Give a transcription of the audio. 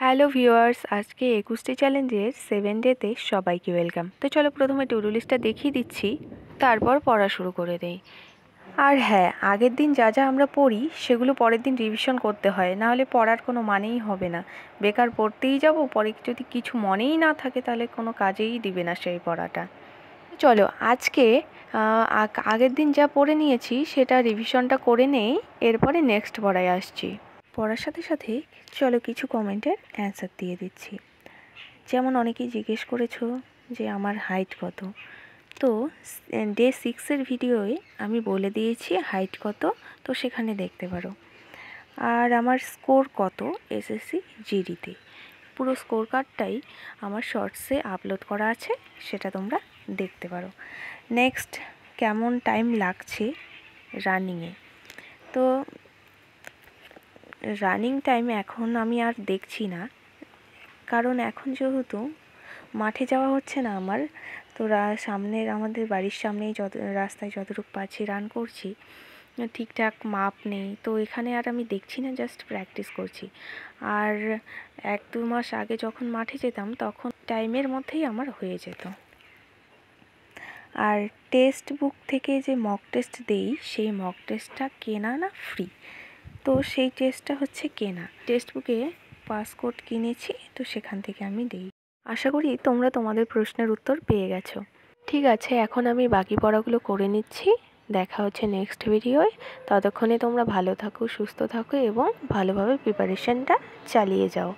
Hello viewers, আজকে 21 চ্যালেঞ্জের 7 ডেতে সবাইকে ওয়েলকাম। তো চলো প্রথমে টু ডু লিস্টটা দেখিয়ে দিচ্ছি, তারপর পড়া শুরু করে দেই। আর হ্যাঁ, আগের দিন যা যা আমরা পড়ি সেগুলো পরের দিন রিভিশন করতে হয়, নাহলে পড়ার কোনো মানেই হবে না। বেকার পড়তেই যাব, পরে যদি কিছু মনেই না থাকে তাহলে কোনো কাজেই দিবে না সেই পড়াটা। চলো আজকে আগের দিন যা পড়ে নিয়েছি সেটা রিভিশনটা করে নেই, এরপরে নেক্সট পড়ায় আসছি। পড়ার সাথে সাথে চলো কিছু কমেন্টের অ্যান্সার দিয়ে দিচ্ছি। যেমন অনেকেই জিজ্ঞেস করেছো যে আমার হাইট কত। তো ডে 6-এর ভিডিওয়ে আমি বলে দিয়েছি হাইট কত, তো সেখানে দেখতে পারো। আর আমার স্কোর কত এসএসসি জিডিতে, পুরো স্কোর কার্ডটাই আমার শর্টসে আপলোড করা আছে, সেটা তোমরা দেখতে পারো। নেক্সট, কেমন টাইম লাগছে রানিংয়ে। তো রানিং টাইম এখন আমি আর দেখছি না, কারণ এখন যেহেতু মাঠে যাওয়া হচ্ছে না আমার, তো সামনের আমাদের বাড়ির সামনেই রাস্তায় যতটুকু পাচ্ছি রান করছি, ঠিকঠাক মাপ নেই, তো এখানে আর আমি দেখছি না, জাস্ট প্র্যাকটিস করছি। আর 1-2 মাস আগে যখন মাঠে যেতাম তখন টাইমের মধ্যেই আমার হয়ে যেত। আর টেক্সট বুক থেকে যে মক টেস্ট দেই, সেই মক টেস্টটা কেনা না ফ্রি, তো সেই টেস্টটা হচ্ছে কেনা। টেক্সট বুকে পাসকোড কিনেছি, তো সেখান থেকে আমি দিই। আশা করি তোমরা তোমাদের প্রশ্নের উত্তর পেয়ে গেছো। ঠিক আছে, এখন আমি বাকি পড়াগুলো করে নিচ্ছি। দেখা হচ্ছে নেক্সট ভিডিওয়। ততক্ষণে তোমরা ভালো থাকো, সুস্থ থাকো এবং ভালোভাবে প্রিপারেশনটা চালিয়ে যাও।